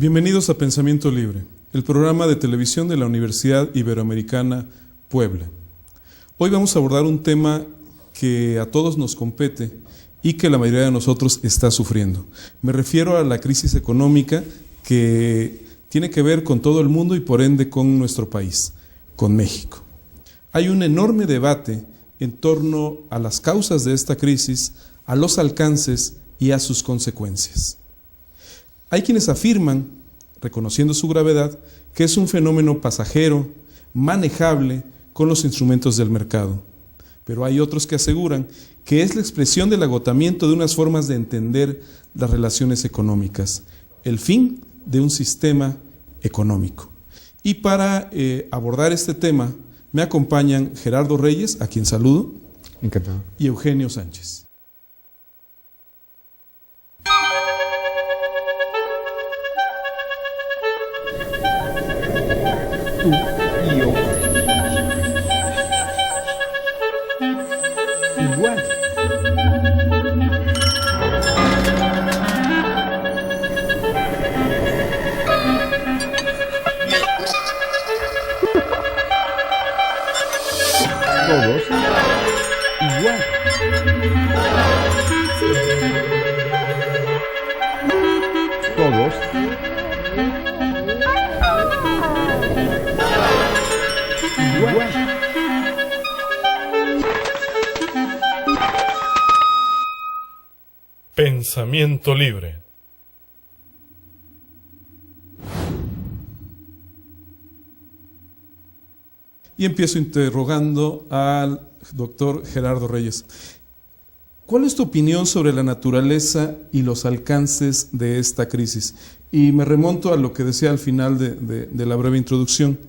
Bienvenidos a Pensamiento Libre, el programa de televisión de la Universidad Iberoamericana Puebla. Hoy vamos a abordar un tema que a todos nos compete y que la mayoría de nosotros está sufriendo. Me refiero a la crisis económica que tiene que ver con todo el mundo y por ende con nuestro país, con México. Hay un enorme debate en torno a las causas de esta crisis, a los alcances y a sus consecuencias. Hay quienes afirman, reconociendo su gravedad, que es un fenómeno pasajero, manejable con los instrumentos del mercado. Pero hay otros que aseguran que es la expresión del agotamiento de unas formas de entender las relaciones económicas, el fin de un sistema económico. Y para abordar este tema me acompañan Gerardo Reyes, a quien saludo. Encantado. Y Eugenio Sánchez. Tú y yo. Igual. Todos igual. Todos igual. Pensamiento Libre. Y empiezo interrogando al doctor Gerardo Reyes. ¿Cuál es tu opinión sobre la naturaleza y los alcances de esta crisis? Y me remonto a lo que decía al final de la breve introducción.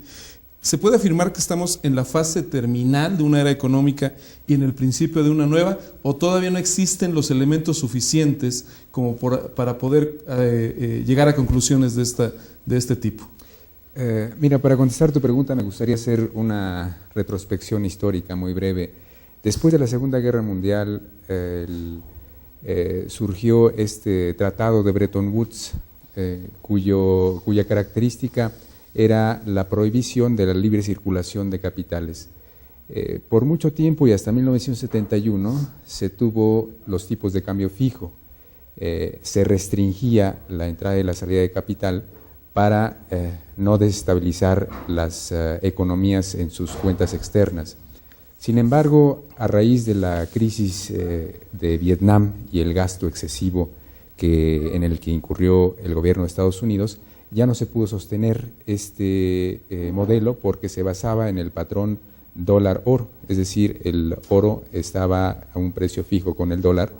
¿Se puede afirmar que estamos en la fase terminal de una era económica y en el principio de una nueva? ¿O todavía no existen los elementos suficientes como para poder llegar a conclusiones de este tipo? Mira, para contestar tu pregunta me gustaría hacer una retrospección histórica muy breve. Después de la Segunda Guerra Mundial surgió este tratado de Bretton Woods, cuya característica era la prohibición de la libre circulación de capitales. Por mucho tiempo y hasta 1971 se tuvo los tipos de cambio fijo, se restringía la entrada y la salida de capital para no desestabilizar las economías en sus cuentas externas. Sin embargo, a raíz de la crisis de Vietnam y el gasto excesivo en el que incurrió el gobierno de Estados Unidos, ya no se pudo sostener este modelo porque se basaba en el patrón dólar-oro, es decir, el oro estaba a un precio fijo con el dólar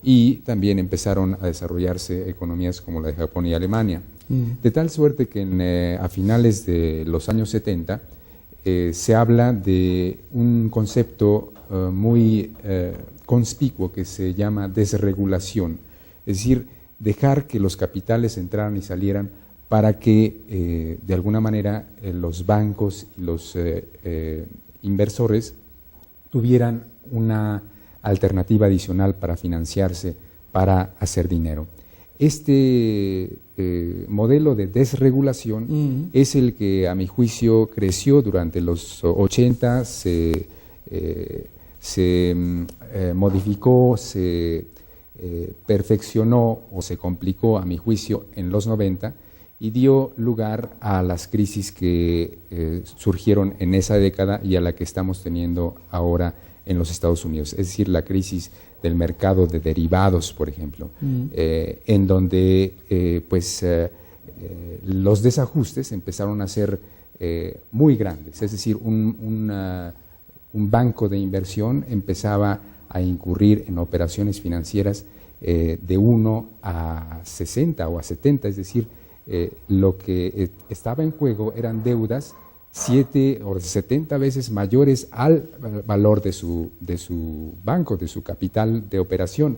y también empezaron a desarrollarse economías como la de Japón y Alemania. De tal suerte que a finales de los años 70 se habla de un concepto muy conspicuo que se llama desregulación, es decir, dejar que los capitales entraran y salieran para que de alguna manera los bancos y los inversores tuvieran una alternativa adicional para financiarse, para hacer dinero. Este modelo de desregulación es el que, a mi juicio, creció durante los 80, se modificó, se perfeccionó o se complicó, a mi juicio, en los 90 y dio lugar a las crisis que surgieron en esa década y a la que estamos teniendo ahora en los Estados Unidos, es decir, la crisis del mercado de derivados, por ejemplo, en donde los desajustes empezaron a ser muy grandes, es decir, un banco de inversión empezaba a incurrir en operaciones financieras de 1 a 60 o a 70, es decir, lo que estaba en juego eran deudas 7 o 70 veces mayores al valor de su banco, de su capital de operación.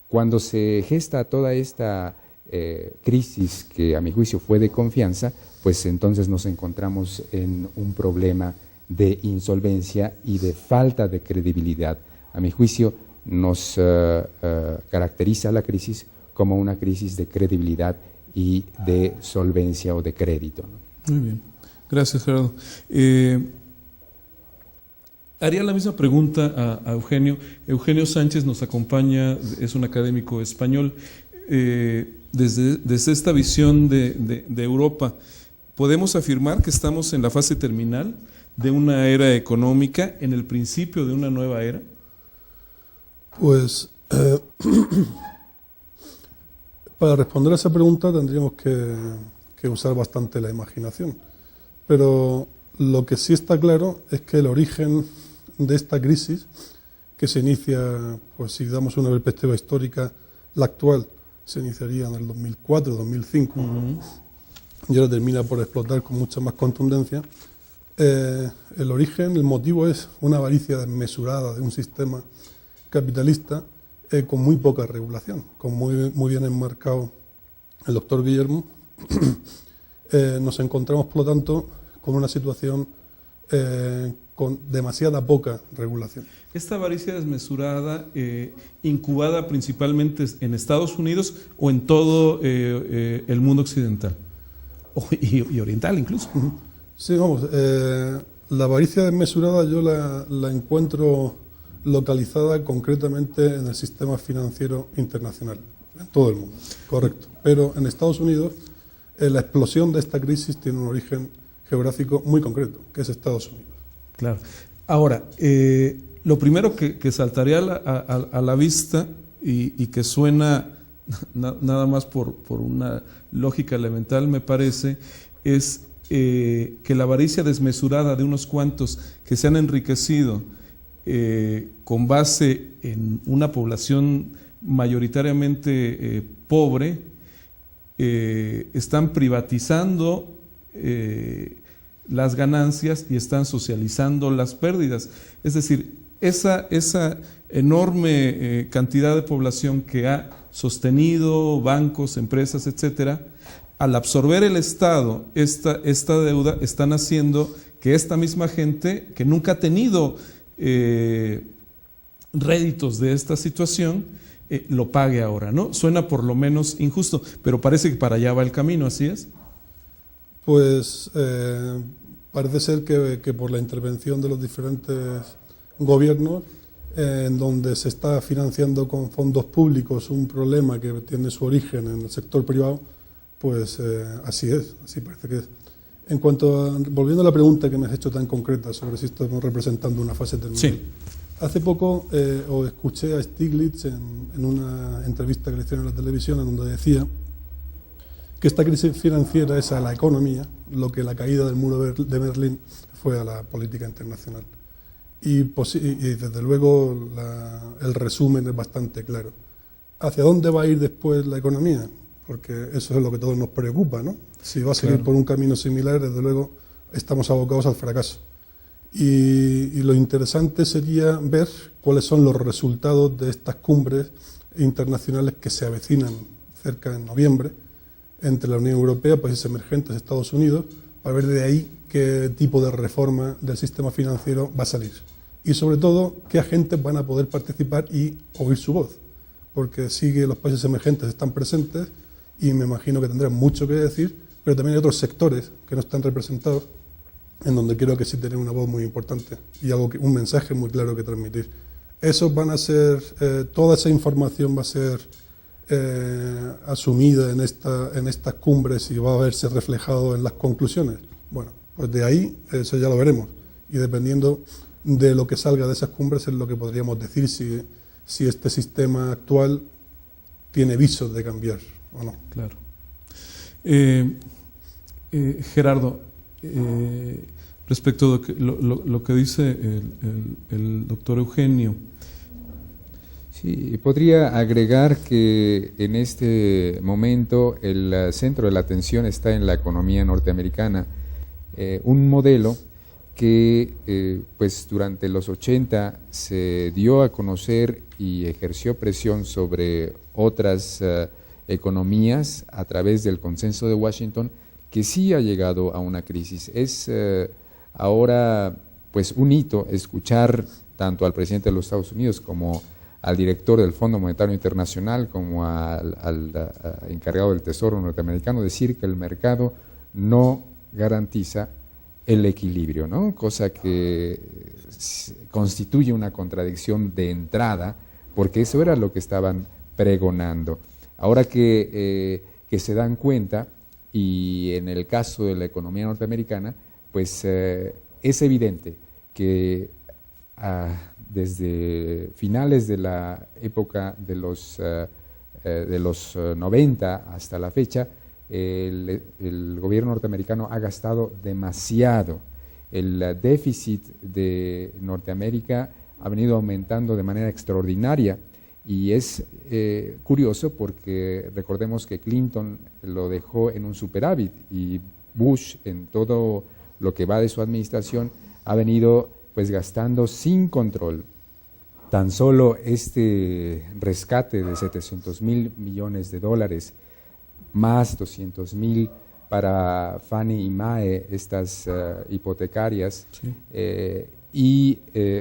Cuando se gesta toda esta crisis, que a mi juicio fue de confianza, pues entonces nos encontramos en un problema de insolvencia y de falta de credibilidad. A mi juicio nos caracteriza la crisis como una crisis de credibilidad y de solvencia o de crédito, ¿no? Muy bien, gracias Gerardo. Haría la misma pregunta a Eugenio. Eugenio Sánchez nos acompaña, es un académico español. Desde esta visión de Europa, ¿podemos afirmar que estamos en la fase terminal de una era económica, en el principio de una nueva era? Pues para responder a esa pregunta tendríamos que usar bastante la imaginación. Pero lo que sí está claro es que el origen de esta crisis, que se inicia, pues si damos una perspectiva histórica, la actual se iniciaría en el 2004, 2005, y ahora termina por explotar con mucha más contundencia. El origen, el motivo es una avaricia desmesurada de un sistema capitalista con muy poca regulación, como muy bien enmarcado el doctor Guillermo. Nos encontramos, por lo tanto, con una situación con demasiada poca regulación. Esta avaricia desmesurada, incubada principalmente en Estados Unidos o en todo el mundo occidental y oriental incluso. Sí, vamos, la avaricia desmesurada yo la encuentro localizada concretamente en el sistema financiero internacional, en todo el mundo, correcto. Pero en Estados Unidos la explosión de esta crisis tiene un origen geográfico muy concreto, que es Estados Unidos. Claro. Ahora, lo primero que saltaría a la vista y que suena nada más por una lógica elemental, me parece, es que la avaricia desmesurada de unos cuantos que se han enriquecido con base en una población mayoritariamente pobre, están privatizando las ganancias y están socializando las pérdidas. Es decir, esa enorme cantidad de población que ha sostenido bancos, empresas, etcétera, al absorber el Estado esta deuda, están haciendo que esta misma gente que nunca ha tenido réditos de esta situación lo pague ahora, ¿no? Suena por lo menos injusto, pero parece que para allá va el camino, ¿así es? Pues parece ser que por la intervención de los diferentes gobiernos, en donde se está financiando con fondos públicos un problema que tiene su origen en el sector privado, pues así es, así parece que es. En cuanto volviendo a la pregunta que me has hecho tan concreta sobre si estamos representando una fase terminal. Sí. Hace poco os escuché a Stiglitz en una entrevista que le hicieron en la televisión, en donde decía que esta crisis financiera es a la economía lo que la caída del muro de Berlín fue a la política internacional. Y desde luego el resumen es bastante claro. ¿Hacia dónde va a ir después la economía? Porque eso es lo que a todos nos preocupa, ¿no? Si va a seguir por un camino similar, desde luego estamos abocados al fracaso. Y lo interesante sería ver cuáles son los resultados de estas cumbres internacionales que se avecinan cerca en noviembre, entre la Unión Europea, países emergentes, Estados Unidos, para ver de ahí qué tipo de reforma del sistema financiero va a salir. Y sobre todo, qué agentes van a poder participar y oír su voz. Porque sí que los países emergentes están presentes y me imagino que tendrán mucho que decir, pero también hay otros sectores que no están representados, en donde creo que sí tienen una voz muy importante y un mensaje muy claro que transmitir. Esos van a ser, toda esa información va a ser asumida en estas cumbres y va a verse reflejado en las conclusiones. Bueno, pues de ahí eso ya lo veremos y dependiendo de lo que salga de esas cumbres es lo que podríamos decir si este sistema actual tiene visos de cambiar o no. Claro. Gerardo, respecto a lo que dice el doctor Eugenio. Sí, podría agregar que en este momento el centro de la atención está en la economía norteamericana, un modelo que pues durante los 80 se dio a conocer y ejerció presión sobre otras economías a través del consenso de Washington, que sí ha llegado a una crisis. Es ahora pues un hito escuchar tanto al presidente de los Estados Unidos como al director del Fondo Monetario Internacional como al encargado del Tesoro norteamericano decir que el mercado no garantiza el equilibrio, ¿no? Cosa que constituye una contradicción de entrada, porque eso era lo que estaban pregonando. Ahora que se dan cuenta, y en el caso de la economía norteamericana, pues es evidente que desde finales de la época de los 90 hasta la fecha, el gobierno norteamericano ha gastado demasiado. El déficit de Norteamérica ha venido aumentando de manera extraordinaria y es curioso porque recordemos que Clinton lo dejó en un superávit y Bush en todo lo que va de su administración ha venido pues gastando sin control. Tan solo este rescate de $700.000 millones más 200.000 para Fannie y Mae, estas hipotecarias, sí. Y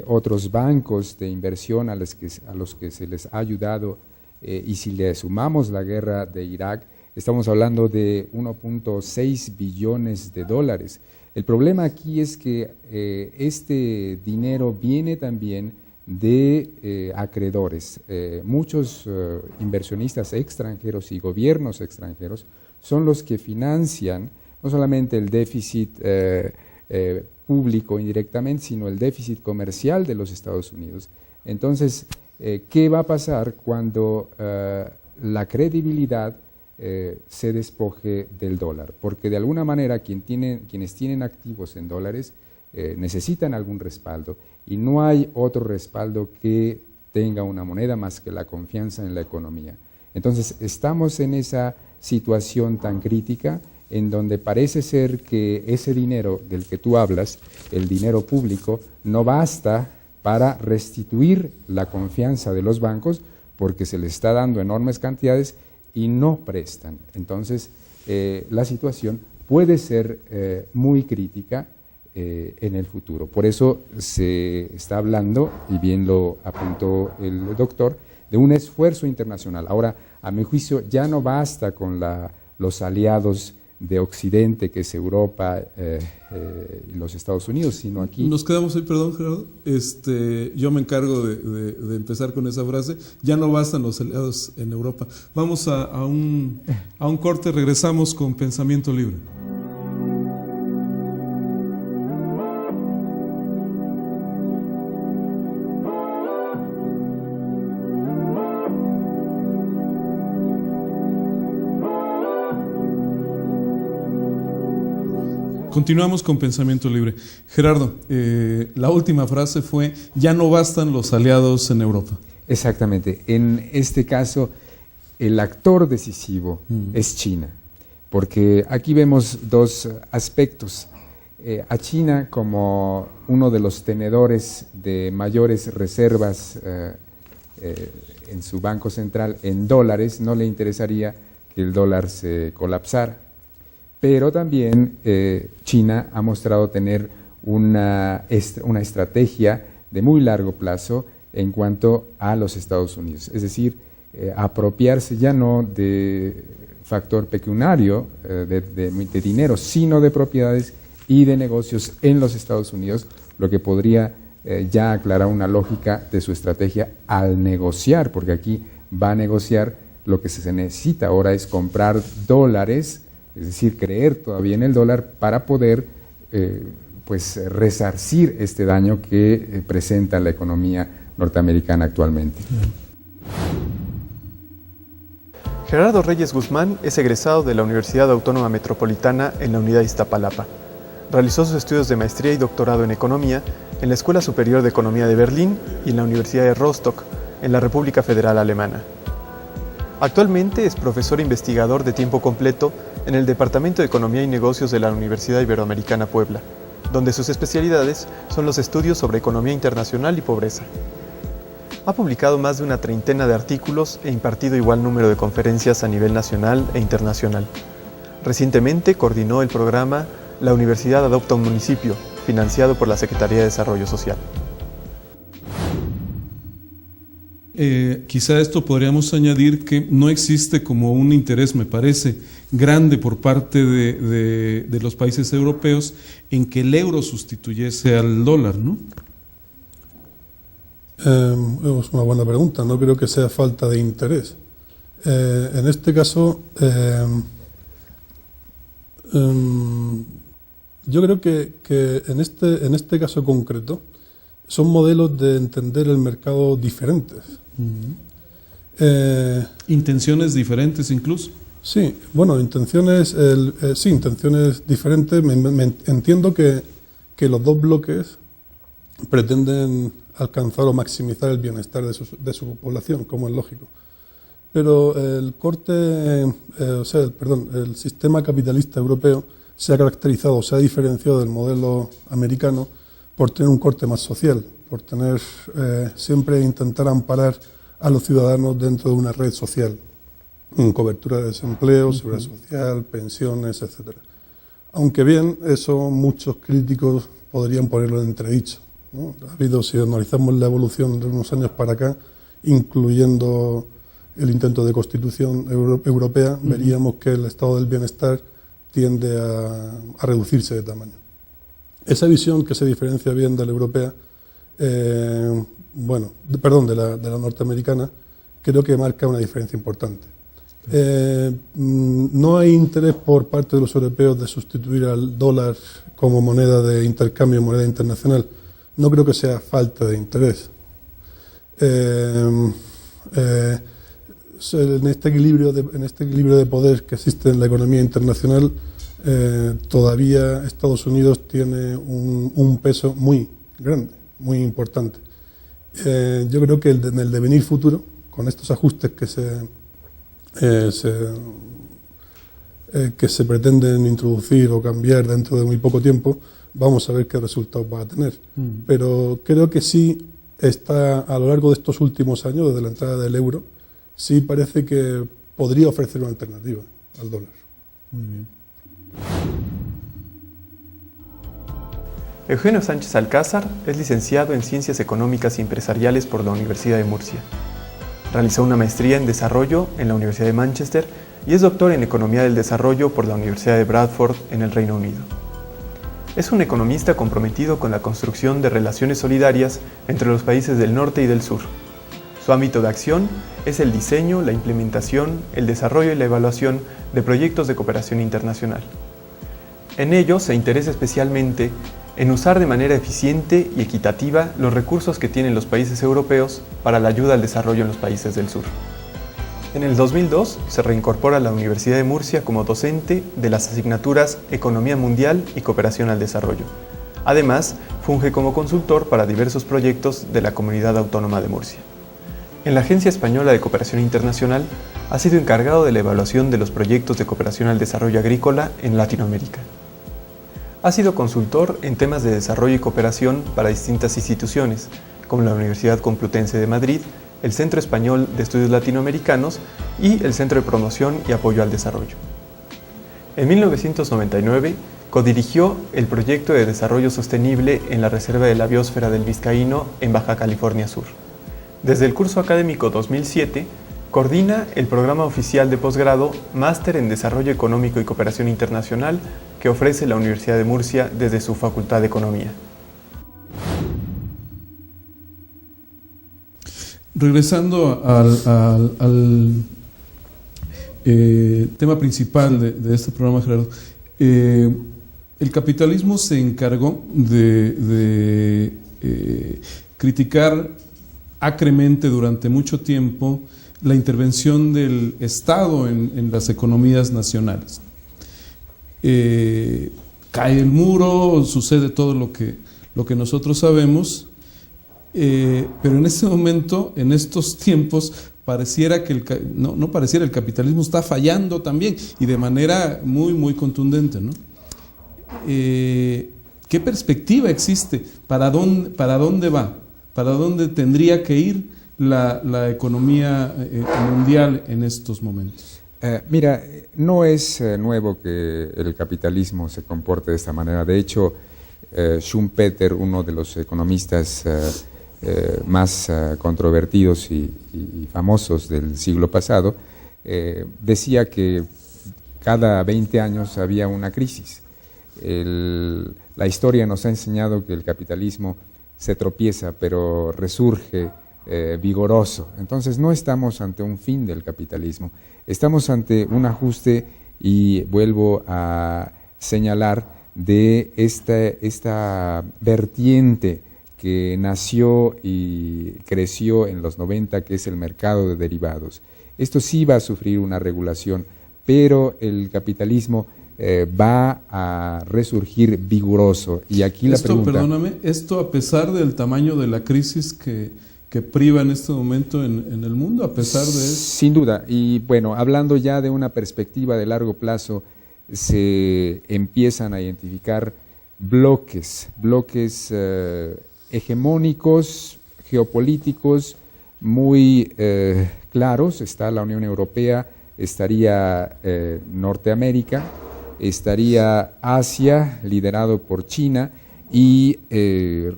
otros bancos de inversión a los que se les ha ayudado, y si le sumamos la guerra de Irak, estamos hablando de 1.6 billones de dólares. El problema aquí es que este dinero viene también de acreedores. Muchos inversionistas extranjeros y gobiernos extranjeros son los que financian no solamente el déficit público indirectamente, sino el déficit comercial de los Estados Unidos. Entonces, ¿qué va a pasar cuando la credibilidad se despoje del dólar? Porque de alguna manera quienes tienen activos en dólares necesitan algún respaldo y no hay otro respaldo que tenga una moneda más que la confianza en la economía. Entonces estamos en esa situación tan crítica en donde parece ser que ese dinero del que tú hablas, el dinero público, no basta para restituir la confianza de los bancos porque se les está dando enormes cantidades y no prestan. Entonces la situación puede ser muy crítica en el futuro. Por eso se está hablando, y bien lo apuntó el doctor, de un esfuerzo internacional. Ahora, a mi juicio, ya no basta con los aliados de Occidente, que es Europa y los Estados Unidos, sino aquí... Nos quedamos ahí, perdón, Gerardo. Yo me encargo de empezar con esa frase. Ya no bastan los aliados en Europa. Vamos a un corte, regresamos con Pensamiento Libre. Continuamos con Pensamiento Libre. Gerardo, la última frase fue, ya no bastan los aliados en Europa. Exactamente. En este caso, el actor decisivo es China, porque aquí vemos dos aspectos. A China como uno de los tenedores de mayores reservas en su banco central en dólares, no le interesaría que el dólar se colapsara. Pero también China ha mostrado tener una estrategia de muy largo plazo en cuanto a los Estados Unidos. Es decir, apropiarse ya no de factor pecuniario, de dinero, sino de propiedades y de negocios en los Estados Unidos, lo que podría ya aclarar una lógica de su estrategia al negociar, porque aquí va a negociar lo que se necesita ahora es comprar dólares, es decir, creer todavía en el dólar para poder pues resarcir este daño que presenta la economía norteamericana actualmente. Gerardo Reyes Guzmán es egresado de la Universidad Autónoma Metropolitana en la unidad Iztapalapa. Realizó sus estudios de maestría y doctorado en Economía en la Escuela Superior de Economía de Berlín y en la Universidad de Rostock, en la República Federal Alemana. Actualmente es profesor investigador de tiempo completo en el Departamento de Economía y Negocios de la Universidad Iberoamericana Puebla, donde sus especialidades son los estudios sobre economía internacional y pobreza. Ha publicado más de una treintena de artículos e impartido igual número de conferencias a nivel nacional e internacional. Recientemente coordinó el programa La Universidad Adopta un Municipio, financiado por la Secretaría de Desarrollo Social. quizá a esto podríamos añadir que no existe como un interés, me parece, grande por parte de los países europeos en que el euro sustituyese al dólar, ¿no? Es una buena pregunta. No creo que sea falta de interés. En este caso, yo creo que en este caso concreto son modelos de entender el mercado diferentes. Intenciones diferentes incluso. Sí, bueno, intenciones diferentes. Entiendo que los dos bloques pretenden alcanzar o maximizar el bienestar de su población, como es lógico. Pero el sistema capitalista europeo se ha caracterizado, se ha diferenciado del modelo americano por tener un corte más social, por tener siempre intentar amparar a los ciudadanos dentro de una red social, cobertura de desempleo, seguridad social, pensiones, etcétera. Aunque bien, eso muchos críticos podrían ponerlo en entredicho, ¿no? Ha habido, si analizamos la evolución de unos años para acá, incluyendo el intento de constitución europea, veríamos que el estado del bienestar tiende a reducirse de tamaño. Esa visión que se diferencia bien de la europea, de la norteamericana, creo que marca una diferencia importante. No hay interés por parte de los europeos de sustituir al dólar como moneda de intercambio, moneda internacional. No creo que sea falta de interés. En este equilibrio de poder que existe en la economía internacional, todavía Estados Unidos tiene un peso muy grande, muy importante. Yo creo que en el devenir futuro, con estos ajustes que se pretenden introducir o cambiar dentro de muy poco tiempo, vamos a ver qué resultados va a tener. Pero creo que sí está, a lo largo de estos últimos años, desde la entrada del euro, sí parece que podría ofrecer una alternativa al dólar. Muy bien. Eugenio Sánchez Alcázar es licenciado en Ciencias Económicas y Empresariales por la Universidad de Murcia. Realizó una maestría en Desarrollo en la Universidad de Manchester y es doctor en Economía del Desarrollo por la Universidad de Bradford en el Reino Unido. Es un economista comprometido con la construcción de relaciones solidarias entre los países del norte y del sur. Su ámbito de acción es el diseño, la implementación, el desarrollo y la evaluación de proyectos de cooperación internacional. En ello se interesa especialmente en usar de manera eficiente y equitativa los recursos que tienen los países europeos para la ayuda al desarrollo en los países del sur. En el 2002 se reincorpora a la Universidad de Murcia como docente de las asignaturas Economía Mundial y Cooperación al Desarrollo. Además, funge como consultor para diversos proyectos de la Comunidad Autónoma de Murcia. En la Agencia Española de Cooperación Internacional ha sido encargado de la evaluación de los proyectos de cooperación al desarrollo agrícola en Latinoamérica. Ha sido consultor en temas de desarrollo y cooperación para distintas instituciones, como la Universidad Complutense de Madrid, el Centro Español de Estudios Latinoamericanos y el Centro de Promoción y Apoyo al Desarrollo. En 1999, codirigió el proyecto de desarrollo sostenible en la Reserva de la Biosfera del Vizcaíno en Baja California Sur. Desde el curso académico 2007, coordina el programa oficial de posgrado Máster en Desarrollo Económico y Cooperación Internacional que ofrece la Universidad de Murcia desde su Facultad de Economía. Regresando al tema principal de este programa, Gerardo, el capitalismo se encargó de criticar acremente durante mucho tiempo la intervención del Estado en las economías nacionales. Cae el muro, sucede todo lo que nosotros sabemos, pero en este momento, en estos tiempos, pareciera que el capitalismo está fallando también y de manera muy, muy contundente, ¿no? ¿Qué perspectiva existe? ¿Para dónde va? ¿Para dónde tendría que ir la economía mundial en estos momentos? Mira, no es nuevo que el capitalismo se comporte de esta manera. De hecho, Schumpeter, uno de los economistas más controvertidos y famosos del siglo pasado, decía que cada 20 años había una crisis. La historia nos ha enseñado que el capitalismo se tropieza, pero resurge vigoroso. Entonces no estamos ante un fin del capitalismo, estamos ante un ajuste, y vuelvo a señalar de esta vertiente que nació y creció en los 90, que es el mercado de derivados. Esto sí va a sufrir una regulación, pero el capitalismo va a resurgir vigoroso. Y aquí la pregunta... Perdóname, esto a pesar del tamaño de la crisis que priva en este momento en el mundo, a pesar de eso. Sin duda, y bueno, hablando ya de una perspectiva de largo plazo, se empiezan a identificar bloques hegemónicos, geopolíticos, muy claros. Está la Unión Europea, estaría Norteamérica, estaría Asia, liderado por China, y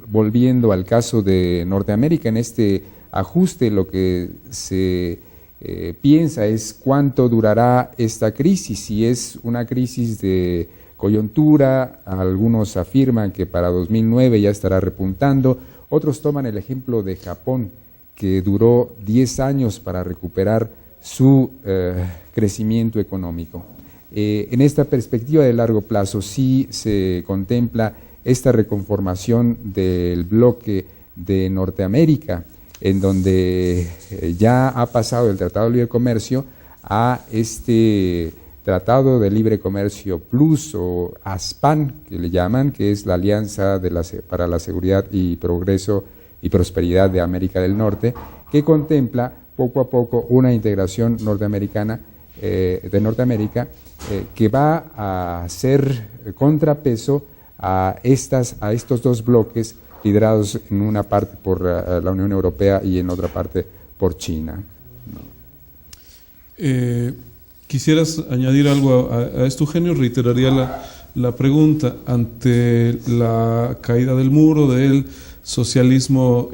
volviendo al caso de Norteamérica, en este ajuste lo que se piensa es cuánto durará esta crisis. Si es una crisis de coyuntura, algunos afirman que para 2009 ya estará repuntando, otros toman el ejemplo de Japón, que duró 10 años para recuperar su crecimiento económico. En esta perspectiva de largo plazo sí se contempla esta reconformación del bloque de Norteamérica, en donde ya ha pasado el Tratado de Libre Comercio a este Tratado de Libre Comercio Plus, o ASPAN, que le llaman, que es la Alianza para la Seguridad y Progreso y Prosperidad de América del Norte, que contempla poco a poco una integración norteamericana de Norteamérica que va a ser contrapeso a estos dos bloques liderados en una parte por la Unión Europea y en otra parte por China. ¿Quisieras añadir algo a esto, Eugenio? Reiteraría la pregunta. Ante la caída del muro, del socialismo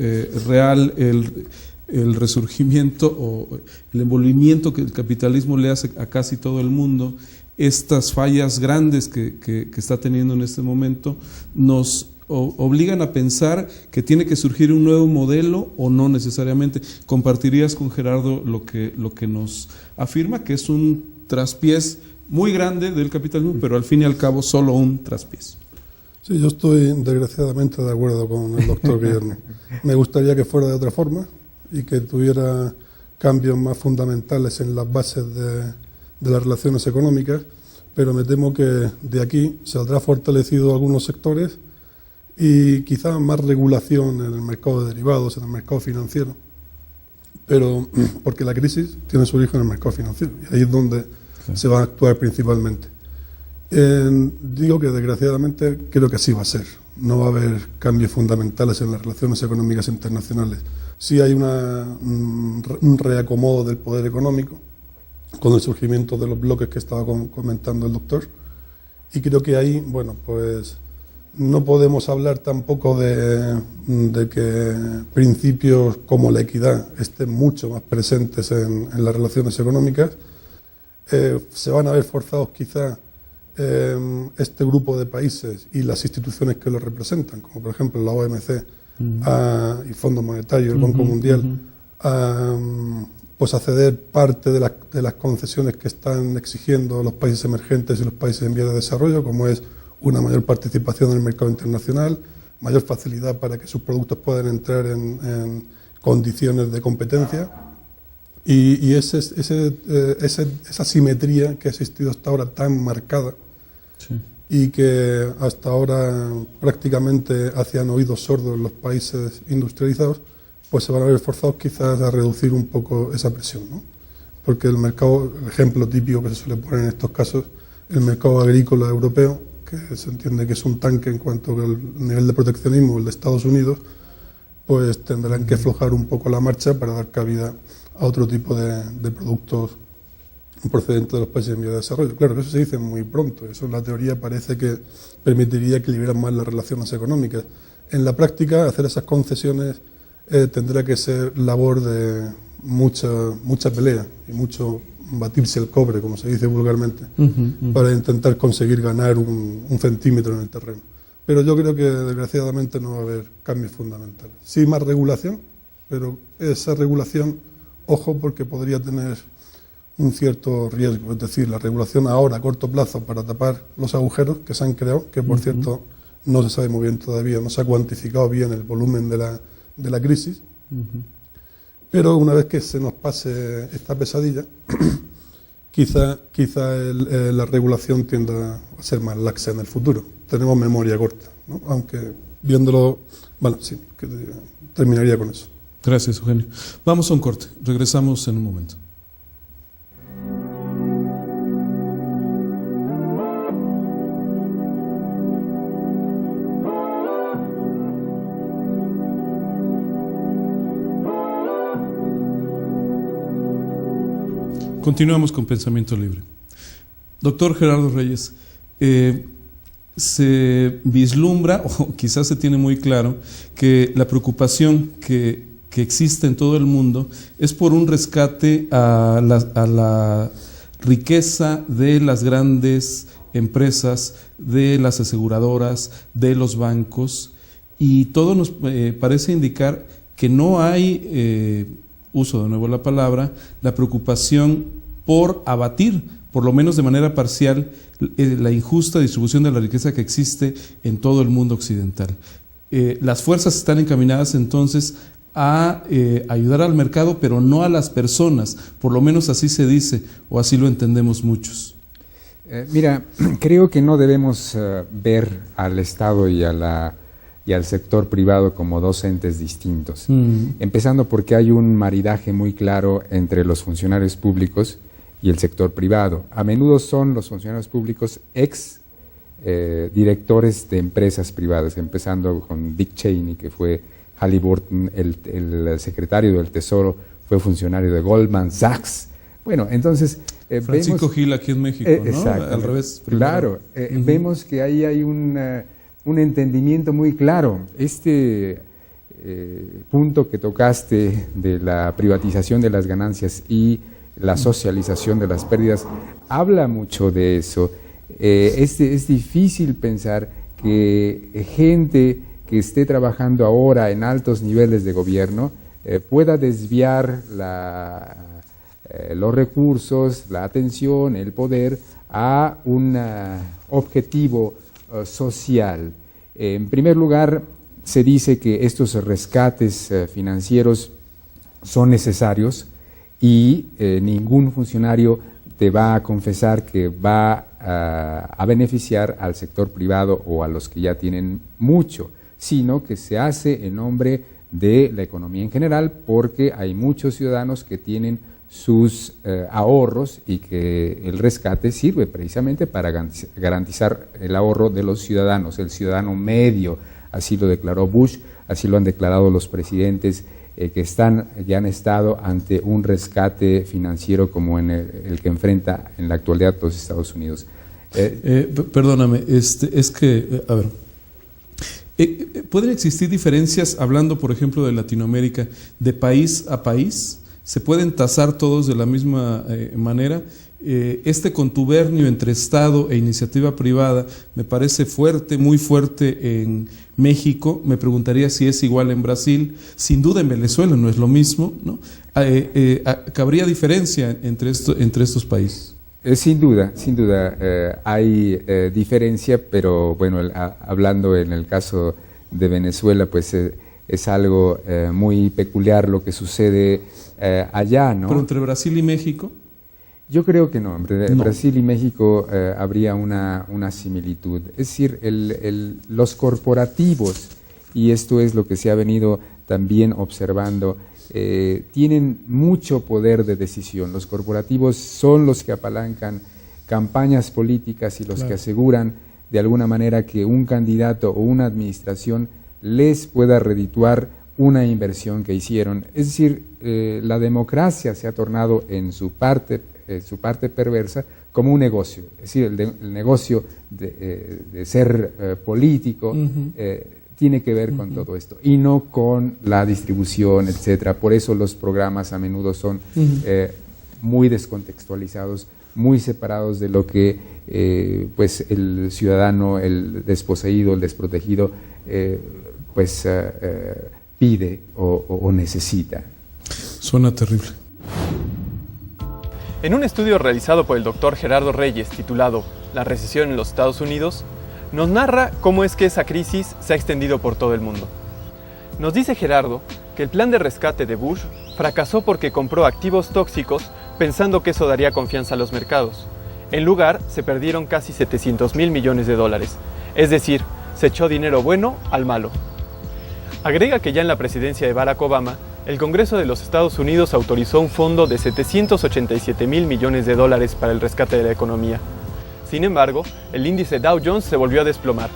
real, el resurgimiento o el envolvimiento que el capitalismo le hace a casi todo el mundo, estas fallas grandes que está teniendo en este momento, nos obligan a pensar que tiene que surgir un nuevo modelo o no necesariamente. ¿Compartirías con Gerardo lo que nos afirma, que es un traspiés muy grande del capitalismo, pero al fin y al cabo solo un traspiés? Sí, yo estoy desgraciadamente de acuerdo con el doctor Guillermo. Me gustaría que fuera de otra forma y que tuviera cambios más fundamentales en las bases de las relaciones económicas, pero me temo que de aquí saldrá fortalecido algunos sectores y quizás más regulación en el mercado de derivados, en el mercado financiero, pero porque la crisis tiene su origen en el mercado financiero y ahí es donde se va a actuar principalmente. Digo que desgraciadamente creo que así va a ser. No va a haber cambios fundamentales en las relaciones económicas internacionales. Sí hay un reacomodo del poder económico con el surgimiento de los bloques que estaba comentando el doctor, y creo que ahí, bueno, pues no podemos hablar tampoco de que principios como la equidad estén mucho más presentes en las relaciones económicas. Se van a ver forzados quizá este grupo de países y las instituciones que los representan, como por ejemplo la OMC y el Fondo Monetario, el Banco Mundial, pues a ceder parte de las concesiones que están exigiendo los países emergentes y los países en vías de desarrollo, como es una mayor participación en el mercado internacional, mayor facilidad para que sus productos puedan entrar en condiciones de competencia, y esa simetría que ha existido hasta ahora tan marcada, sí, y que hasta ahora prácticamente hacían oídos sordos los países industrializados, pues se van a ver forzados quizás a reducir un poco esa presión, ¿no? Porque el mercado, el ejemplo típico que se suele poner en estos casos, el mercado agrícola europeo, que se entiende que es un tanque en cuanto al nivel de proteccionismo, el de Estados Unidos, pues tendrán que aflojar un poco la marcha para dar cabida a otro tipo de productos procedentes de los países en vías de desarrollo. Claro que eso se dice muy pronto, eso en la teoría parece que permitiría equilibrar más las relaciones económicas. En la práctica, hacer esas concesiones tendrá que ser labor de mucha pelea y mucho batirse el cobre, como se dice vulgarmente, para intentar conseguir ganar un centímetro en el terreno. Pero yo creo que desgraciadamente no va a haber cambios fundamentales. Sí, más regulación, pero esa regulación, ojo, porque podría tener un cierto riesgo, es decir, la regulación ahora a corto plazo para tapar los agujeros que se han creado, que por cierto no se sabe muy bien todavía, no se ha cuantificado bien el volumen de la crisis, pero una vez que se nos pase esta pesadilla, quizá la regulación tienda a ser más laxa en el futuro. Tenemos memoria corta, ¿no? Aunque viéndolo, bueno, sí, terminaría con eso. Gracias, Eugenio. Vamos a un corte, regresamos en un momento. Continuamos con Pensamiento Libre. Doctor Gerardo Reyes, se vislumbra, o quizás se tiene muy claro, que la preocupación que existe en todo el mundo es por un rescate a la riqueza de las grandes empresas, de las aseguradoras, de los bancos, y todo nos parece indicar que no hay, uso de nuevo la palabra, la preocupación por abatir, por lo menos de manera parcial, la injusta distribución de la riqueza que existe en todo el mundo occidental. Las fuerzas están encaminadas entonces a ayudar al mercado, pero no a las personas, por lo menos así se dice, o así lo entendemos muchos. Mira, creo que no debemos ver al Estado y al sector privado como dos entes distintos. Empezando porque hay un maridaje muy claro entre los funcionarios públicos y el sector privado. A menudo son los funcionarios públicos directores de empresas privadas, empezando con Dick Cheney, que fue Halliburton, el secretario del Tesoro, fue funcionario de Goldman Sachs. Bueno, entonces Francisco Gil aquí en México, ¿no? Al revés. Claro, vemos que ahí hay un entendimiento muy claro. Este punto que tocaste de la privatización de las ganancias y la socialización de las pérdidas habla mucho de eso. Es difícil pensar que gente que esté trabajando ahora en altos niveles de gobierno pueda desviar los recursos, la atención, el poder a un objetivo social. En primer lugar, se dice que estos rescates financieros son necesarios y ningún funcionario te va a confesar que va a beneficiar al sector privado o a los que ya tienen mucho, sino que se hace en nombre de la economía en general, porque hay muchos ciudadanos que tienen sus ahorros y que el rescate sirve precisamente para garantizar el ahorro de los ciudadanos, el ciudadano medio. Así lo declaró Bush, así lo han declarado los presidentes que ya han estado ante un rescate financiero como el que enfrenta en la actualidad los Estados Unidos. Perdóname, es que, a ver, ¿pueden existir diferencias, hablando por ejemplo de Latinoamérica, de país a país? ¿Se pueden tasar todos de la misma manera? Este contubernio entre Estado e iniciativa privada me parece fuerte, muy fuerte en México. Me preguntaría si es igual en Brasil. Sin duda en Venezuela no es lo mismo, ¿no? ¿Cabría diferencia entre estos países? Sin duda hay diferencia, pero bueno, hablando en el caso de Venezuela, pues es algo muy peculiar lo que sucede allá, ¿no? ¿Pero entre Brasil y México? Yo creo que no, entre Brasil y México habría una similitud. Es decir, los corporativos, y esto es lo que se ha venido también observando, tienen mucho poder de decisión. Los corporativos son los que apalancan campañas políticas y los que aseguran de alguna manera que un candidato o una administración les pueda redituar una inversión que hicieron. Es decir, la democracia se ha tornado en su parte perversa como un negocio. Es decir, el negocio de ser político tiene que ver con todo esto y no con la distribución, etcétera. Por eso los programas a menudo son muy descontextualizados, muy separados de lo que pues el ciudadano, el desposeído, el desprotegido pide o necesita. Suena terrible. En un estudio realizado por el doctor Gerardo Reyes titulado La recesión en los Estados Unidos, nos narra cómo es que esa crisis se ha extendido por todo el mundo. Nos dice Gerardo que el plan de rescate de Bush fracasó porque compró activos tóxicos pensando que eso daría confianza a los mercados. En lugar, se perdieron casi 700.000 millones de dólares, es decir, se echó dinero bueno al malo. Agrega que ya en la presidencia de Barack Obama, el Congreso de los Estados Unidos autorizó un fondo de 787.000 millones de dólares para el rescate de la economía. Sin embargo, el índice Dow Jones se volvió a desplomar,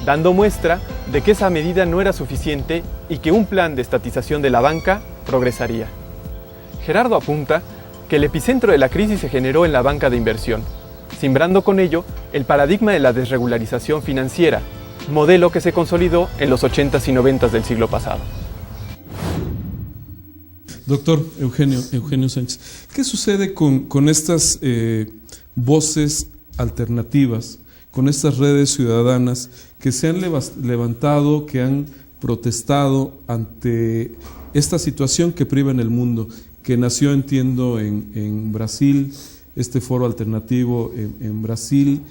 dando muestra de que esa medida no era suficiente y que un plan de estatización de la banca progresaría. Gerardo apunta que el epicentro de la crisis se generó en la banca de inversión, simbrando con ello el paradigma de la desregularización financiera, modelo que se consolidó en los 80s y 90s del siglo pasado. Doctor Eugenio Sánchez, ¿qué sucede con estas voces alternativas, con estas redes ciudadanas que se han levantado, que han protestado ante esta situación que priva en el mundo, que nació, entiendo, en Brasil, este foro alternativo en Brasil?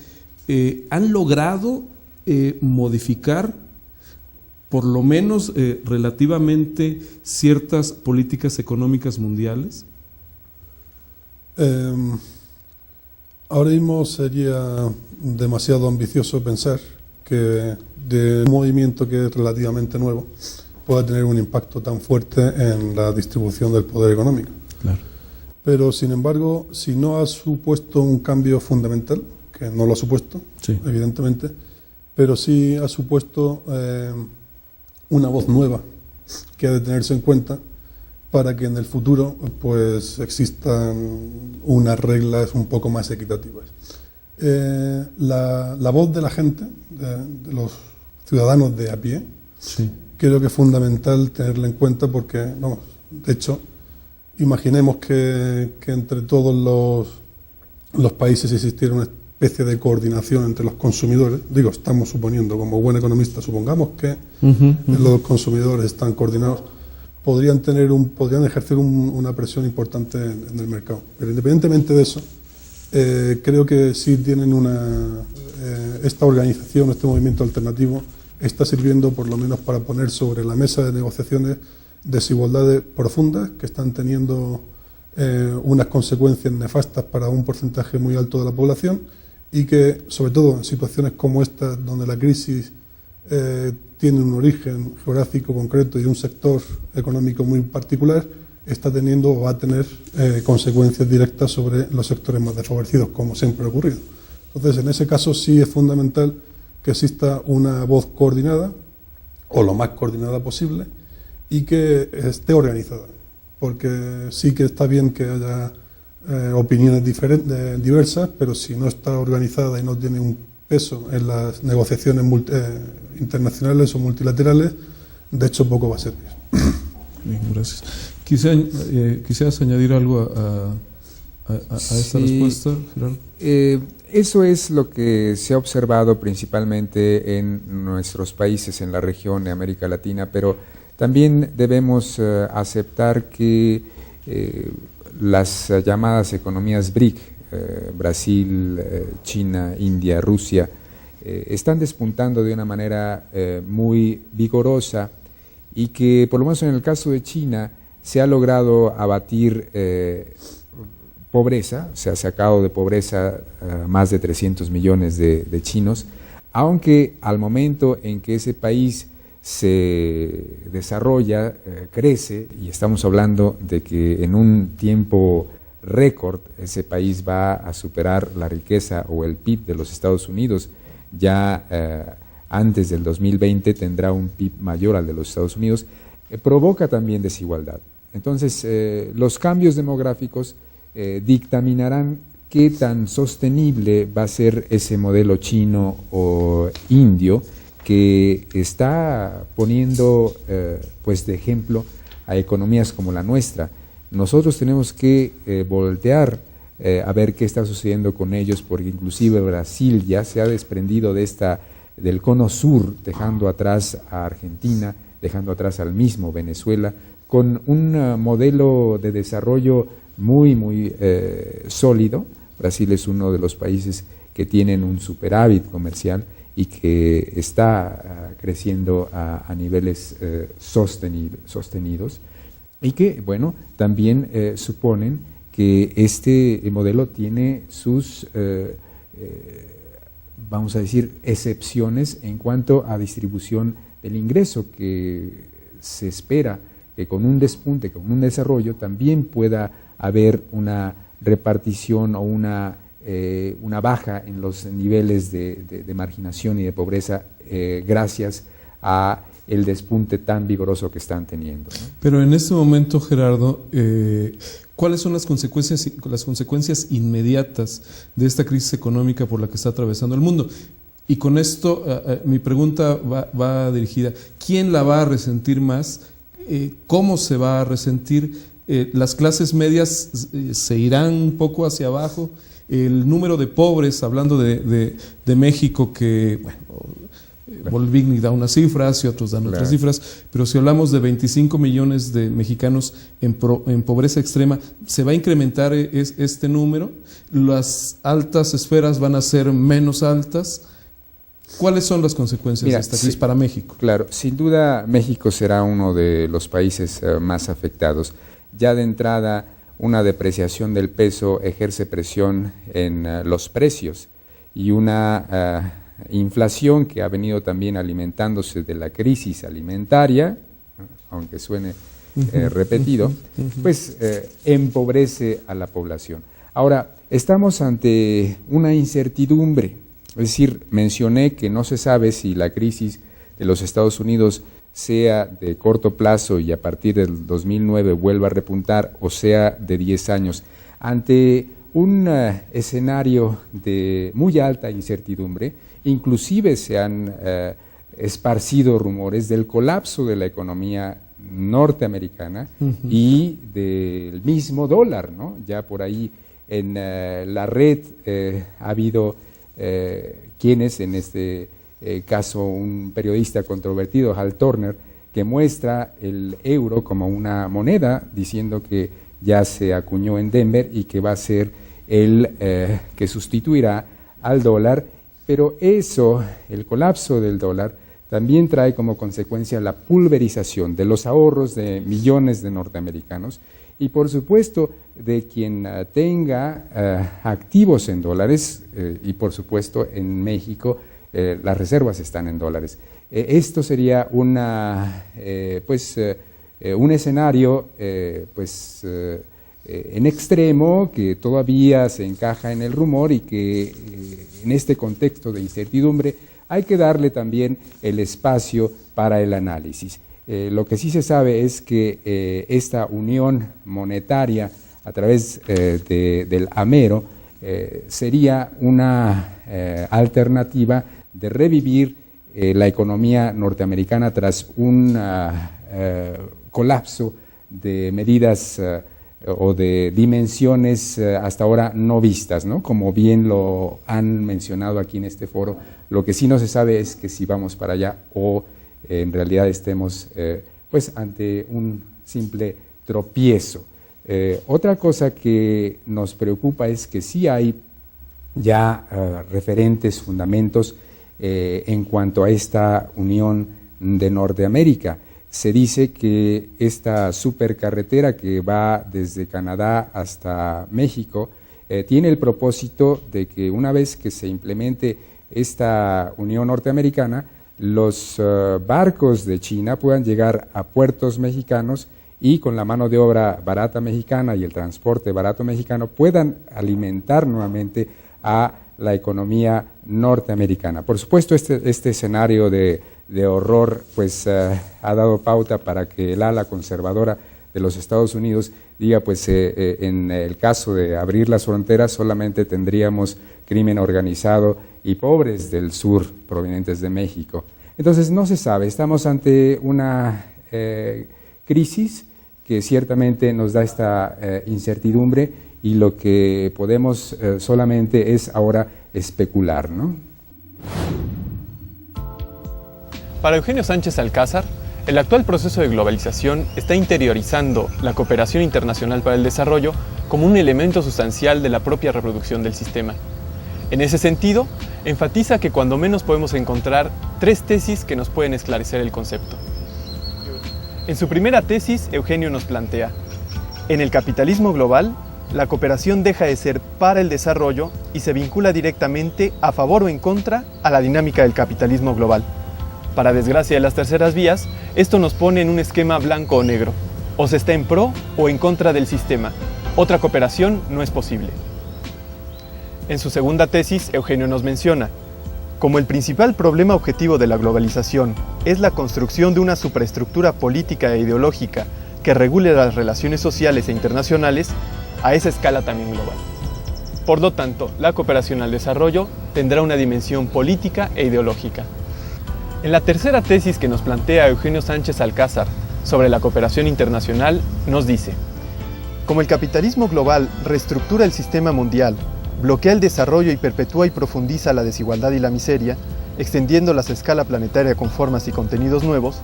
¿Han logrado modificar por lo menos relativamente ciertas políticas económicas mundiales? Ahora mismo sería demasiado ambicioso pensar que de un movimiento que es relativamente nuevo pueda tener un impacto tan fuerte en la distribución del poder económico. Claro. Pero, sin embargo, si no ha supuesto un cambio fundamental, que no lo ha supuesto, Sí. evidentemente, pero sí ha supuesto una voz nueva que ha de tenerse en cuenta para que en el futuro pues existan unas reglas un poco más equitativas. La voz de la gente, de los ciudadanos de a pie, Sí. creo que es fundamental tenerla en cuenta porque, vamos, de hecho, imaginemos que entre todos los países existiera una especie de coordinación entre los consumidores. Digo, estamos suponiendo, como buen economista, supongamos que los consumidores están coordinados, podrían ejercer una presión importante en el mercado. Pero independientemente de eso, creo que sí tienen esta organización, este movimiento alternativo, está sirviendo por lo menos para poner sobre la mesa de negociaciones desigualdades profundas que están teniendo unas consecuencias nefastas para un porcentaje muy alto de la población y que, sobre todo en situaciones como esta, donde la crisis tiene un origen geográfico concreto y un sector económico muy particular, está teniendo o va a tener consecuencias directas sobre los sectores más desfavorecidos, como siempre ha ocurrido. Entonces, en ese caso sí es fundamental que exista una voz coordinada, o lo más coordinada posible, y que esté organizada, porque sí que está bien que haya opiniones diversas, pero si no está organizada y no tiene un peso en las negociaciones internacionales o multilaterales, de hecho poco va a servir. Bien, gracias. ¿Quisieras añadir algo a esta respuesta, Gerardo? Eso es lo que se ha observado principalmente en nuestros países en la región de América Latina, pero también debemos aceptar que las llamadas economías BRIC, Brasil, China, India, Rusia, están despuntando de una manera muy vigorosa y que, por lo menos en el caso de China, se ha logrado abatir pobreza, se ha sacado de pobreza más de 300 millones de chinos, aunque al momento en que ese país se desarrolla, crece, y estamos hablando de que en un tiempo récord ese país va a superar la riqueza o el PIB de los Estados Unidos, ya antes del 2020 tendrá un PIB mayor al de los Estados Unidos, provoca también desigualdad. Entonces, los cambios demográficos dictaminarán qué tan sostenible va a ser ese modelo chino o indio que está poniendo pues de ejemplo a economías como la nuestra. Nosotros tenemos que voltear a ver qué está sucediendo con ellos, porque inclusive Brasil ya se ha desprendido del cono sur, dejando atrás a Argentina, dejando atrás al mismo Venezuela, con un modelo de desarrollo muy sólido. Brasil es uno de los países que tienen un superávit comercial y que está creciendo a niveles sostenidos, y que, bueno, también suponen que este modelo tiene sus, vamos a decir, excepciones en cuanto a distribución del ingreso, que se espera que con un despunte, con un desarrollo, también pueda haber una repartición o una baja en los niveles de marginación y de pobreza gracias a el despunte tan vigoroso que están teniendo, ¿no? Pero en este momento, Gerardo, ¿cuáles son las consecuencias inmediatas de esta crisis económica por la que está atravesando el mundo? Y con esto mi pregunta va dirigida, ¿quién la va a resentir más? ¿Cómo se va a resentir? ¿Las clases medias se irán un poco hacia abajo? El número de pobres, hablando de México, que, bueno, Volvigny da unas cifras y otros dan otras cifras, pero si hablamos de 25 millones de mexicanos en pobreza extrema, ¿se va a incrementar este número? ¿Las altas esferas van a ser menos altas? ¿Cuáles son las consecuencias de esta crisis para México? Claro, sin duda México será uno de los países más afectados. Ya de entrada, una depreciación del peso ejerce presión en los precios, y una inflación que ha venido también alimentándose de la crisis alimentaria, aunque suene repetido, pues empobrece a la población. Ahora, estamos ante una incertidumbre, es decir, mencioné que no se sabe si la crisis de los Estados Unidos sea de corto plazo y a partir del 2009 vuelva a repuntar, o sea de 10 años. Ante un escenario de muy alta incertidumbre, inclusive se han esparcido rumores del colapso de la economía norteamericana y del mismo dólar, ¿no? Ya por ahí en la red ha habido quienes, en este caso un periodista controvertido, Hal Turner, que muestra el euro como una moneda, diciendo que ya se acuñó en Denver y que va a ser el que sustituirá al dólar. Pero eso, el colapso del dólar, también trae como consecuencia la pulverización de los ahorros de millones de norteamericanos y, por supuesto, de quien tenga activos en dólares, y por supuesto en México las reservas están en dólares. Esto sería un escenario en extremo, que todavía se encaja en el rumor y que en este contexto de incertidumbre hay que darle también el espacio para el análisis. Lo que sí se sabe es que esta unión monetaria a través del AMERO sería una alternativa de revivir la economía norteamericana tras un colapso de medidas o de dimensiones hasta ahora no vistas, ¿no? Como bien lo han mencionado aquí en este foro, lo que sí no se sabe es que si vamos para allá o en realidad estemos ante un simple tropiezo. Otra cosa que nos preocupa es que sí hay ya referentes, fundamentos en cuanto a esta unión de Norteamérica. Se dice que esta supercarretera que va desde Canadá hasta México tiene el propósito de que una vez que se implemente esta unión norteamericana, los barcos de China puedan llegar a puertos mexicanos y con la mano de obra barata mexicana y el transporte barato mexicano puedan alimentar nuevamente a la economía norteamericana. Por supuesto, este escenario de horror ha dado pauta para que el ala conservadora de los Estados Unidos diga en el caso de abrir las fronteras solamente tendríamos crimen organizado y pobres del sur provenientes de México. Entonces no se sabe, estamos ante una crisis que ciertamente nos da esta incertidumbre y lo que podemos solamente es ahora especular, ¿no? Para Eugenio Sánchez Alcázar, el actual proceso de globalización está interiorizando la cooperación internacional para el desarrollo como un elemento sustancial de la propia reproducción del sistema. En ese sentido, enfatiza que cuando menos podemos encontrar 3 tesis que nos pueden esclarecer el concepto. En su primera tesis, Eugenio nos plantea: en el capitalismo global, la cooperación deja de ser para el desarrollo y se vincula directamente a favor o en contra a la dinámica del capitalismo global. Para desgracia de las terceras vías, esto nos pone en un esquema blanco o negro. O se está en pro o en contra del sistema. Otra cooperación no es posible. En su segunda tesis, Eugenio nos menciona: como el principal problema objetivo de la globalización es la construcción de una superestructura política e ideológica que regule las relaciones sociales e internacionales, a esa escala también global. Por lo tanto, la cooperación al desarrollo tendrá una dimensión política e ideológica. En la tercera tesis que nos plantea Eugenio Sánchez Alcázar sobre la cooperación internacional, nos dice: como el capitalismo global reestructura el sistema mundial, bloquea el desarrollo y perpetúa y profundiza la desigualdad y la miseria, extendiéndolas a escala planetaria con formas y contenidos nuevos,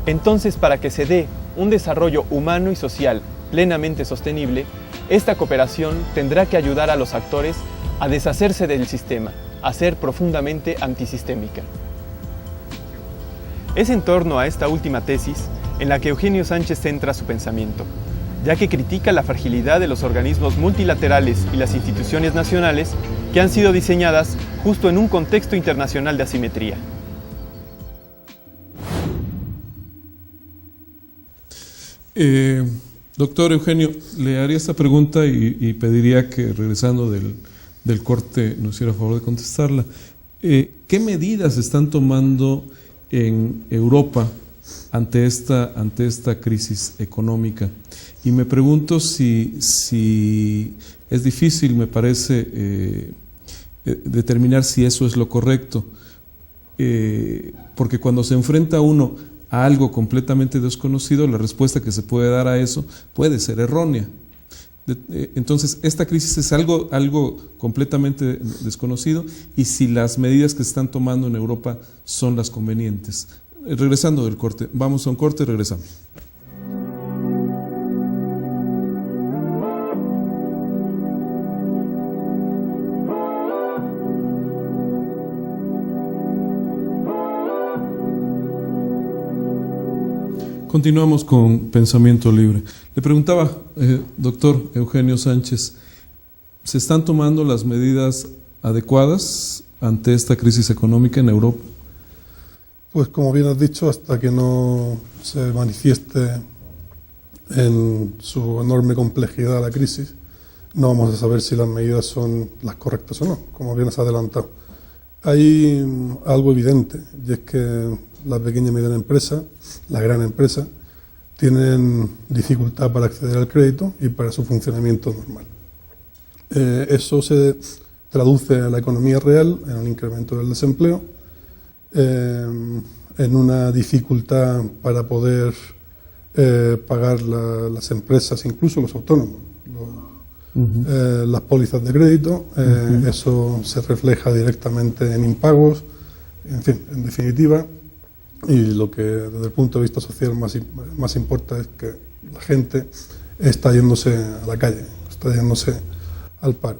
entonces para que se dé un desarrollo humano y social plenamente sostenible, esta cooperación tendrá que ayudar a los actores a deshacerse del sistema, a ser profundamente antisistémica. Es en torno a esta última tesis en la que Eugenio Sánchez centra su pensamiento, ya que critica la fragilidad de los organismos multilaterales y las instituciones nacionales que han sido diseñadas justo en un contexto internacional de asimetría. Doctor Eugenio, le haría esta pregunta y pediría que, regresando del corte, nos hiciera favor de contestarla. ¿Qué medidas están tomando en Europa ante esta crisis económica? Y me pregunto si es difícil, me parece, determinar si eso es lo correcto, porque cuando se enfrenta uno a algo completamente desconocido, la respuesta que se puede dar a eso puede ser errónea. Entonces, esta crisis es algo completamente desconocido, y si las medidas que se están tomando en Europa son las convenientes. Regresando del corte, vamos a un corte y regresamos. Continuamos con Pensamiento Libre. Le preguntaba, doctor Eugenio Sánchez, ¿se están tomando las medidas adecuadas ante esta crisis económica en Europa? Pues como bien has dicho, hasta que no se manifieste en su enorme complejidad la crisis, no vamos a saber si las medidas son las correctas o no, como bien has adelantado. Hay algo evidente, y es que la pequeña y mediana empresa, la gran empresa, tienen dificultad para acceder al crédito y para su funcionamiento normal. Eso se traduce a la economía real en un incremento del desempleo, en una dificultad para poder pagar las empresas, incluso los autónomos, las pólizas de crédito. Eso se refleja directamente en impagos, en fin, en definitiva. Y lo que desde el punto de vista social más importa es que la gente está yéndose a la calle, está yéndose al paro.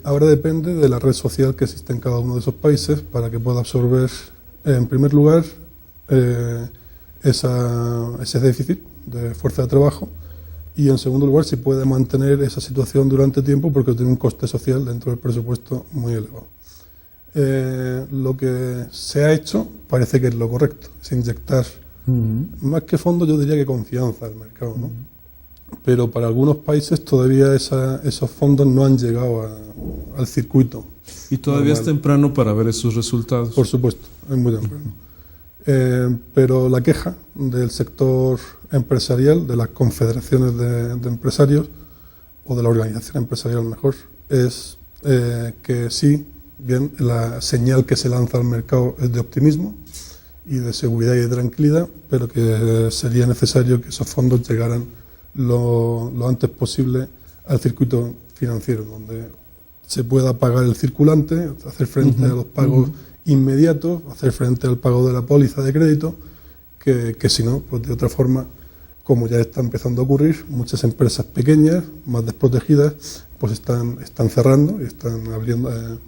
Ahora depende de la red social que existe en cada uno de esos países para que pueda absorber, en primer lugar, ese déficit de fuerza de trabajo, y en segundo lugar, si puede mantener esa situación durante tiempo, porque tiene un coste social dentro del presupuesto muy elevado. Lo que se ha hecho parece que es lo correcto, es inyectar, más que fondos, yo diría que confianza al mercado, ¿no? Pero para algunos países todavía esos fondos no han llegado al circuito. Y todavía es temprano para ver esos resultados. Por supuesto, es muy temprano. Pero la queja del sector empresarial, de las confederaciones de empresarios, o de la organización empresarial mejor, es que sí, bien, la señal que se lanza al mercado es de optimismo, y de seguridad y de tranquilidad, pero que sería necesario que esos fondos llegaran lo antes posible al circuito financiero, donde se pueda pagar el circulante, hacer frente a los pagos inmediatos, hacer frente al pago de la póliza de crédito, que si no, pues de otra forma, como ya está empezando a ocurrir, muchas empresas pequeñas, más desprotegidas, pues están cerrando y están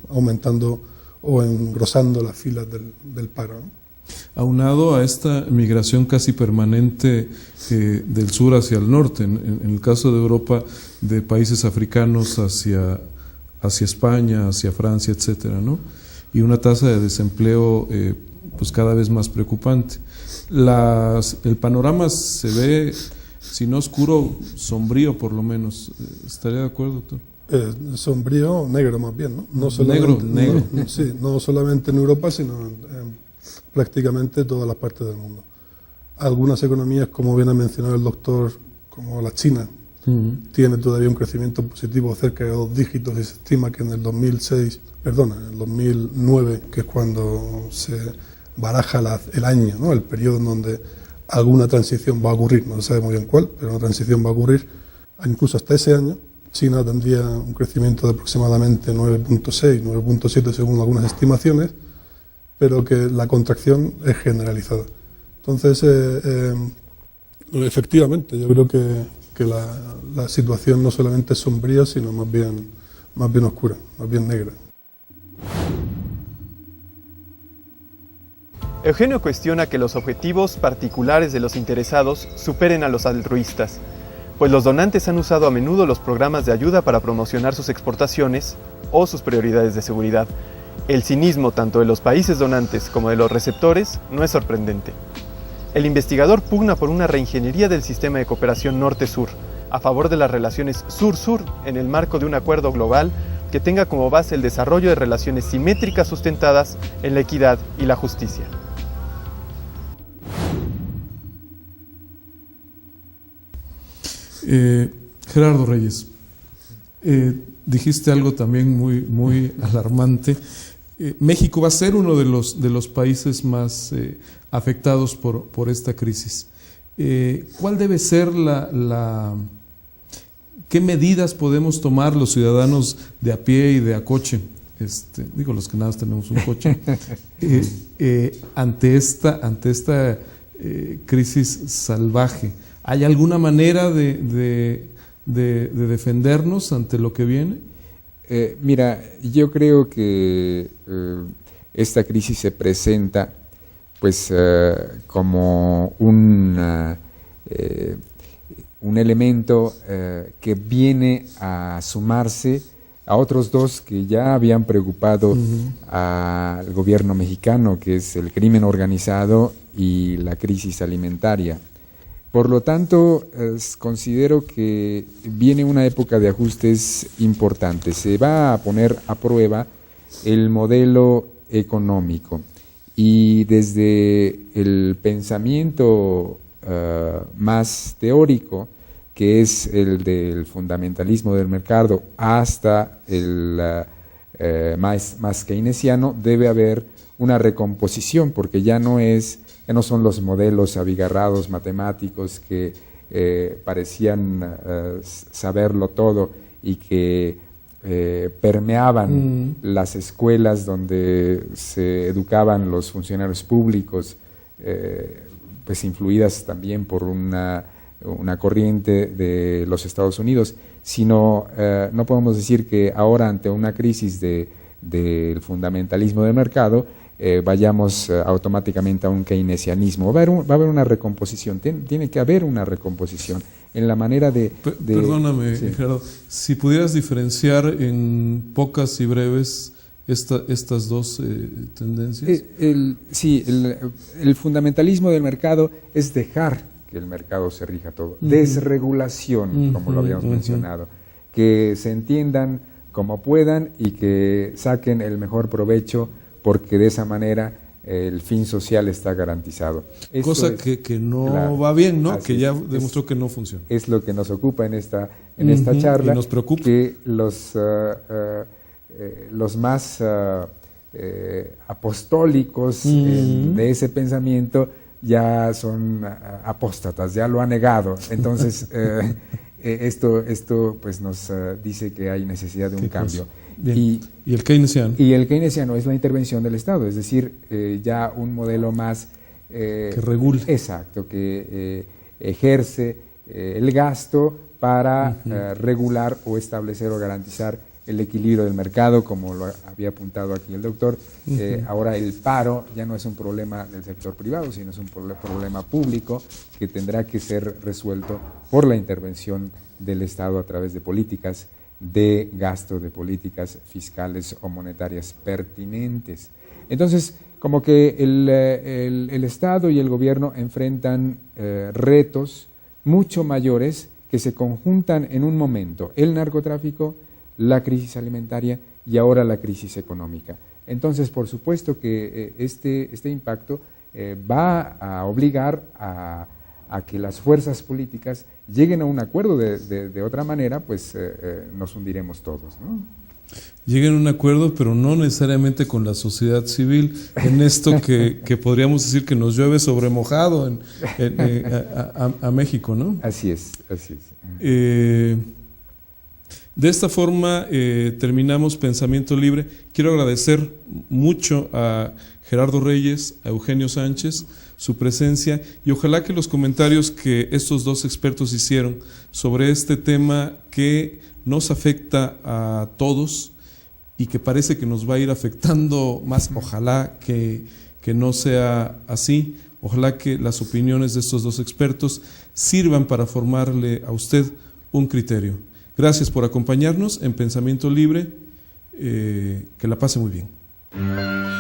aumentando o engrosando las filas del paro, ¿no? Aunado a esta migración casi permanente del sur hacia el norte, en el caso de Europa, de países africanos hacia España, hacia Francia, etcétera, ¿no? Y una tasa de desempleo pues cada vez más preocupante. El panorama se ve, si no oscuro, sombrío por lo menos. ¿Estaría de acuerdo, doctor? Sombrío, negro más bien, ¿no? No solamente, negro. Sí, no solamente en Europa, sino en prácticamente todas las partes del mundo. Algunas economías, como viene a mencionar el doctor, como la China, tiene todavía un crecimiento positivo cerca de 2 dígitos y se estima que en el 2009, que es cuando se baraja el año, ¿no? El periodo en donde alguna transición va a ocurrir, no se sabe muy bien cuál, pero una transición va a ocurrir, incluso hasta ese año, China tendría un crecimiento de aproximadamente 9.6, 9.7 según algunas estimaciones, pero que la contracción es generalizada. Entonces, efectivamente, yo creo que la situación no solamente es sombría, sino más bien oscura, más bien negra. Eugenio cuestiona que los objetivos particulares de los interesados superen a los altruistas, pues los donantes han usado a menudo los programas de ayuda para promocionar sus exportaciones o sus prioridades de seguridad. El cinismo tanto de los países donantes como de los receptores no es sorprendente. El investigador pugna por una reingeniería del sistema de cooperación norte-sur, a favor de las relaciones sur-sur en el marco de un acuerdo global que tenga como base el desarrollo de relaciones simétricas sustentadas en la equidad y la justicia. Gerardo Reyes, dijiste algo también muy alarmante. México va a ser uno de los países más afectados por esta crisis. ¿Cuál debe ser qué medidas podemos tomar los ciudadanos de a pie y de a coche? Digo, los que nada más tenemos un coche, ante esta crisis salvaje. ¿Hay alguna manera de defendernos ante lo que viene? Mira, yo creo que esta crisis se presenta pues como un elemento que viene a sumarse a otros dos que ya habían preocupado al gobierno mexicano, que es el crimen organizado y la crisis alimentaria. Por lo tanto, considero que viene una época de ajustes importantes. Se va a poner a prueba el modelo económico y desde el pensamiento más teórico, que es el del fundamentalismo del mercado, hasta el más keynesiano, debe haber una recomposición, porque ya no son los modelos abigarrados matemáticos que parecían saberlo todo y que permeaban las escuelas donde se educaban los funcionarios públicos, pues influidas también por una corriente de los Estados Unidos, sino no podemos decir que ahora ante una crisis del fundamentalismo del mercado vayamos automáticamente a un keynesianismo. Va a haber una recomposición, tiene que haber una recomposición en la manera de perdóname, sí. Gerardo, si pudieras diferenciar en pocas y breves estas dos tendencias. El fundamentalismo del mercado es dejar que el mercado se rija todo. Desregulación, como lo habíamos mencionado. Que se entiendan como puedan y que saquen el mejor provecho, porque de esa manera el fin social está garantizado. Cosa que no va bien, ¿no? Que ya demostró que no funciona. Es lo que nos ocupa en esta charla. Y nos preocupa. Que los más apostólicos de ese pensamiento ya son apóstatas, ya lo han negado. Entonces, esto pues nos dice que hay necesidad de un cambio. ¿Y el keynesiano? Y el keynesiano es la intervención del Estado, es decir, ya un modelo más... que regule. Exacto, que ejerce el gasto para regular o establecer o garantizar el equilibrio del mercado, como lo había apuntado aquí el doctor. Ahora el paro ya no es un problema del sector privado, sino es un problema público que tendrá que ser resuelto por la intervención del Estado a través de políticas de gasto, de políticas fiscales o monetarias pertinentes. Entonces, como que el Estado y el gobierno enfrentan retos mucho mayores que se conjuntan en un momento: el narcotráfico, la crisis alimentaria y ahora la crisis económica. Entonces, por supuesto que este impacto va a obligar a que las fuerzas políticas lleguen a un acuerdo. De otra manera, pues nos hundiremos todos, ¿no? Lleguen a un acuerdo, pero no necesariamente con la sociedad civil, en esto que podríamos decir que nos llueve sobre mojado a México, ¿no? Así es, así es. De esta forma terminamos Pensamiento Libre. Quiero agradecer mucho a Gerardo Reyes, a Eugenio Sánchez, su presencia, y ojalá que los comentarios que estos dos expertos hicieron sobre este tema que nos afecta a todos y que parece que nos va a ir afectando más, ojalá que no sea así, ojalá que las opiniones de estos dos expertos sirvan para formarle a usted un criterio. Gracias por acompañarnos en Pensamiento Libre, que la pase muy bien.